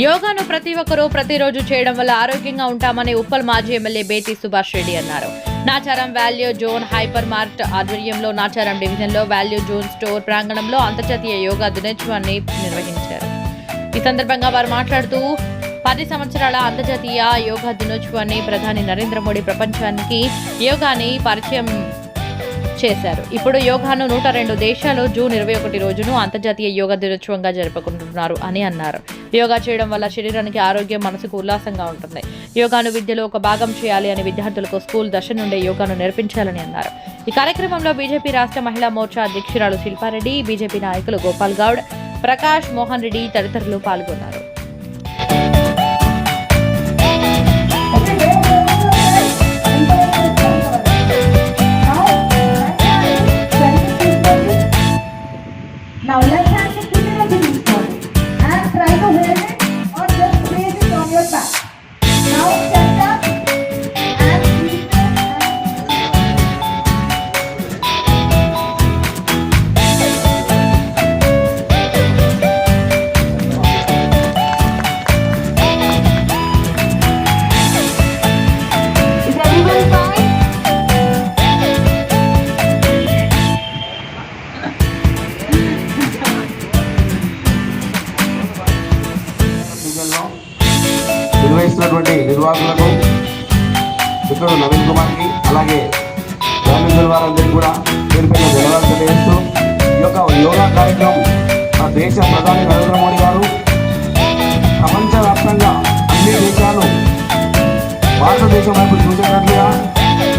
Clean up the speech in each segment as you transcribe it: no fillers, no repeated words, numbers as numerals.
యోగాను ప్రతి ఒక్కరూ ప్రతిరోజు చేయడం వల్ల ఆరోగ్యంగా ఉంటామని ఉప్పల్ మాజీ ఎమ్మెల్యే బేతి సుభాష్ రెడ్డి అన్నారు. Nacharam value zone hyper mart ఆధ్వర్యంలో నాచారం డివిజన్లో వాల్యూ జోన్ స్టోర్ ప్రాంగణంలో అంతర్జాతీయ యోగా దినోత్సవాన్ని నిర్వహించారు. ఈ సందర్భంగా వారు మాట్లాడుతూ 10 సంవత్సరాల అంతర్జాతీయ యోగా దినోత్సవాన్ని ప్రధాని నరేంద్ర మోడీ ప్రపంచానికి యోగాని పరిచయం చేశారు. ఇప్పుడు యోగాను 102 దేశాలు జూన్ 21 రోజును అంతర్జాతీయ యోగా దినోత్సవంగా జరుపుకుంటున్నారు అని అన్నారు. యోగా చేయడం వల్ల శరీరానికి ఆరోగ్యం, మనసుకు ఉల్లాసంగా ఉంటుంది. యోగాను విద్యలో ఒక భాగం చేయాలి అని విద్యార్థులకు స్కూల్ దశ నుండే యోగాను నేర్పించాలని అన్నారు. ఈ కార్యక్రమంలో బీజేపీ రాష్ట్ర మహిళా మోర్చా అధ్యక్షురాలు శిల్పారెడ్డి, బీజేపీ నాయకులు గోపాల్ గౌడ్, ప్రకాష్, మోహన్ రెడ్డి తదితరులు పాల్గొన్నారు. Now left hand is sitting on the knee and try to hold it or just place it on your back. Now stand up and squeeze it Is everyone fine? నిర్వహిస్తున్నటువంటి నిర్వాహకులకు మిత్రుడు నవీన్ కుమార్కి అలాగే గ్రామీణ వారందరికీ కూడా పేరు పేరున ధన్యవాదాలు తెలియజేస్తూ ఈ యొక్క యోగా కార్యక్రమం మన దేశ ప్రధాని నరేంద్ర మోడీ గారు ప్రపంచవ్యాప్తంగా అన్ని దేశాలు భారతదేశం వైపు చూసేటట్లుగా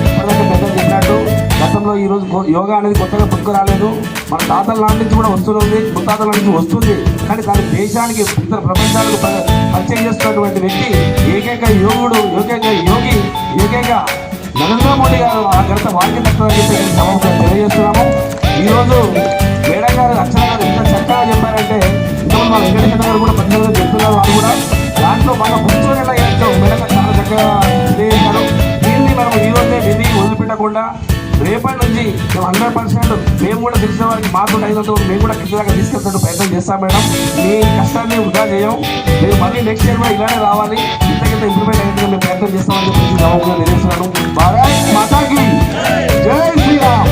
ఇప్పటిదాకా పెద్దలు చెప్పినట్టు గతంలో ఈరోజు యోగా అనేది కొత్తగా పుట్టుకు రాలేదు. మన తాతల నాటి నుంచి కూడా వస్తుంది, ముత్తాతల నుంచి వస్తుంది. కానీ దాని దేశానికి ఇతర ప్రపంచాలకు పరిచయం చేస్తున్నటువంటి వ్యక్తి ఏకైక యోగుడు, ఏకైక నరేంద్ర మోడీ గారు. ఆ ఘనత వారికి తక్కువని చెప్పి సభకు తెలియజేస్తున్నాము. ఈరోజు మేడం గారు, అక్షర గారు ఎంత చక్కగా చెప్పారంటే ఇంతకుముందు మన వెంకటేశ్వర గారు కూడా పద్దెనిమిది చెప్తున్నారు. వాళ్ళు కూడా దాంట్లో మన కూర్చొని ఎలా చేస్తాం మేడం గారు చాలా చక్కగా తెలియజేశారు. దీన్ని మనం ఈరోజే విధి వదిలిపెట్టకుండా రేపటి నుంచి మేము 100% మేము కూడా తెలిసిన వారికి మాతో 500 మేము కూడా కిందగా తీసుకెళ్తున్నట్టు ప్రయత్నం చేస్తాం మేడం. మీ కష్టాన్ని వృధా చేయం. మేము మళ్ళీ నెక్స్ట్ ఇయర్ కూడా ఇలానే రావాలి, ఇంతకింత ఇంప్రూవ్మెంట్ అయ్యేట్టుగా మేము ప్రయత్నం చేస్తామని చెప్పేసి జవాబుగా తెలియజేస్తున్నాను. భారత్ మాతాకి జై Shriram.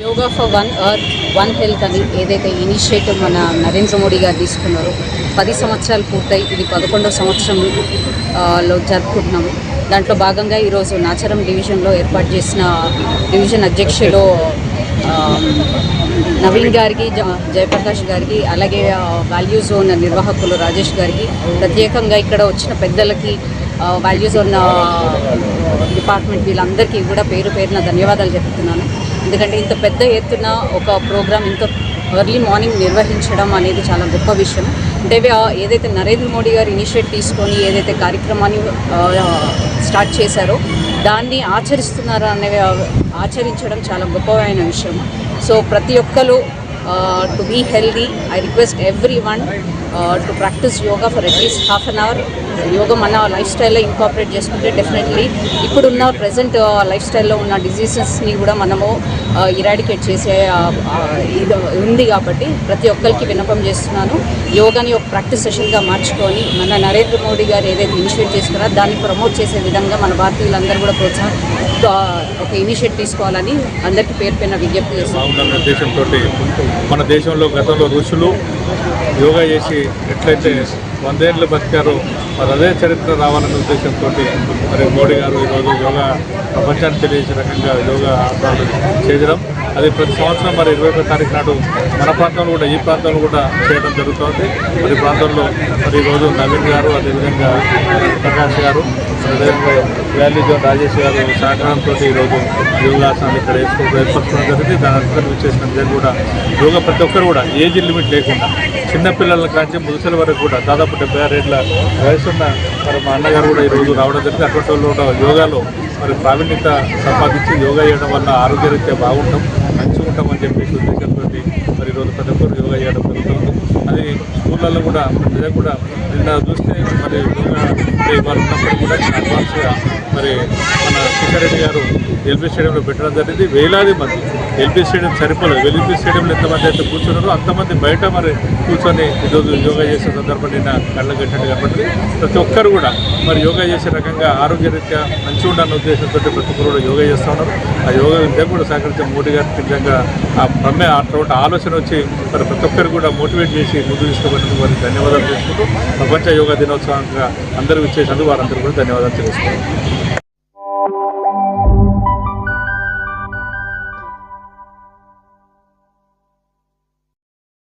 Yoga for 1 earth 1 health అని ఏదైతే ఇనిషియేటివ్ మన నరేంద్ర మోడీ గారు తీసుకున్నారో 10 సంవత్సరాలు పూర్తయి ఇది 11వ సంవత్సరంలో జరుపుకుంటున్నాము. దాంట్లో భాగంగా ఈరోజు నాచారం డివిజన్లో ఏర్పాటు చేసిన డివిజన్ అధ్యక్షులు నవీన్ గారికి, జయప్రకాష్ గారికి, అలాగే వాల్యూ జోన్ నిర్వాహకులు రాజేష్ గారికి, ప్రత్యేకంగా ఇక్కడ వచ్చిన పెద్దలకి, వాల్యూ జోన్ డిపార్ట్మెంట్ వీళ్ళందరికీ కూడా పేరు పేరున ధన్యవాదాలు చెప్తున్నాను. ఎందుకంటే ఇంత పెద్ద ఎత్తున ఒక ప్రోగ్రాం ఇంత ఎర్లీ మార్నింగ్ నిర్వహించడం అనేది చాలా గొప్ప విషయం. అంటే ఏదైతే నరేంద్ర మోడీ గారు ఇనిషియేట్ తీసుకొని ఏదైతే కార్యక్రమాన్ని స్టార్ట్ చేశారో దాన్ని ఆచరిస్తున్నారా ఆచరించడం చాలా గొప్పమైన విషయం. సో ప్రతి ఒక్కరు to be healthy, I request every one to practise yoga for at least half an hour. Yoga మన లైఫ్ స్టైల్లో ఇంకాపరేట్ చేసుకుంటే డెఫినెట్లీ ఇప్పుడున్న ప్రజెంట్ లైఫ్ స్టైల్లో ఉన్న డిజీజెస్ని కూడా మనము ఇరాడికేట్ చేసే ఇది ఉంది. కాబట్టి ప్రతి ఒక్కరికి విన్నపం చేస్తున్నాను, యోగాని ఒక ప్రాక్టీస్ సెషన్గా మార్చుకొని మన నరేంద్ర మోడీ గారు ఏదైతే ఇనిషియేట్ చేసుకున్నారో దాన్ని ప్రమోట్ చేసే విధంగా మన భారతీయులందరూ కూడా ఒక ఇనిషియేట్ తీసుకోవాలని అందరికీ పేరు పైన విజ్ఞప్తి చేస్తున్నాను. ఉద్దేశంతో మన దేశంలో గతంలో ఋషులు యోగా చేసి ఎట్లయితే 100 ఏళ్ళు బతికారో మరి అదే చరిత్ర రావాలనే ఉద్దేశంతో మరి మోడీ గారు ఈరోజు యోగా ప్రపంచాన్ని తెలియజేసే రకంగా యోగా ఆసనాలు చేయడం, అది ప్రతి సంవత్సరం మరి 21వ తారీఖు నాడు మన ప్రాంతంలో కూడా ఈ ప్రాంతంలో కూడా చేయడం జరుగుతుంది. మరి ప్రాంతంలో మరి ఈరోజు నవీన్ గారు, అదేవిధంగా ప్రకాష్ గారు, అదేవిధంగా వాల్యూ జోన్ రాజేష్ గారు సహకారంతో ఈరోజు యోగాసనాలు ఇక్కడ ఏర్పరచుకోవడం జరిగింది. దాని అందరూ విచ్చేసిన అందరూ కూడా యోగా ప్రతి ఒక్కరు కూడా ఏజ్ లిమిట్ లేకుండా చిన్నపిల్లల కాంచి ముసలి వరకు కూడా దాదాపు 76 ఏళ్ళ వయసున్న మరి మా అన్నగారు కూడా ఈరోజు రావడం జరిగింది. అటువంటి వాళ్ళు కూడా యోగాలో మరి ప్రావీణ్యత సంపాదించి యోగా చేయడం వల్ల ఆరోగ్యరీత్యా బాగుంటాం, మంచిగా ఉంటామని చెప్పేసి ఉద్దేశంతో మరి ఈరోజు ప్రతి ఒక్కరు యోగా చేయడం జరుగుతుంది. అది స్కూళ్ళల్లో కూడా నిజంగా కూడా నిన్న చూస్తే మరి యోగా డే వారు ఉన్నప్పుడు కూడా అడ్వాన్స్గా మరి మన కిషారెడ్డి గారు ఎల్బీ స్టేడియంలో పెట్టడం జరిగింది. వేలాది మంది ఎల్బీ స్టేడియం సరిపోలేదు. ఎల్బీ స్టేడియంలో ఎంతమంది అయితే కూర్చున్నారో అంతమంది బయట మరి కూర్చొని ఈరోజు యోగా చేసే సందర్భం నిన్న కళ్ళ కట్టినట్టు కాబట్టి ప్రతి ఒక్కరు కూడా మరి యోగా చేసే రకంగా ఆరోగ్యరీత్యా మంచిగా ఉండాలన్న ఉద్దేశంతో ప్రతి ఒక్కరు కూడా యోగా చేస్తూ ఉన్నారు. ఆ యోగా విద్య కూడా సహకరించే మోడీ గారికి నిజంగా ఆ అటువంటి ఆలోచన వచ్చి మరి ప్రతి ఒక్కరు కూడా మోటివేట్ చేసి ముందు తీసుకోవడానికి వారికి ధన్యవాదాలు చేసుకుంటూ ప్రపంచ యోగా దినోత్సవంగా అందరూ ఇచ్చేసినందుకు వారందరూ కూడా ధన్యవాదాలు తెలుసుకుంటారు.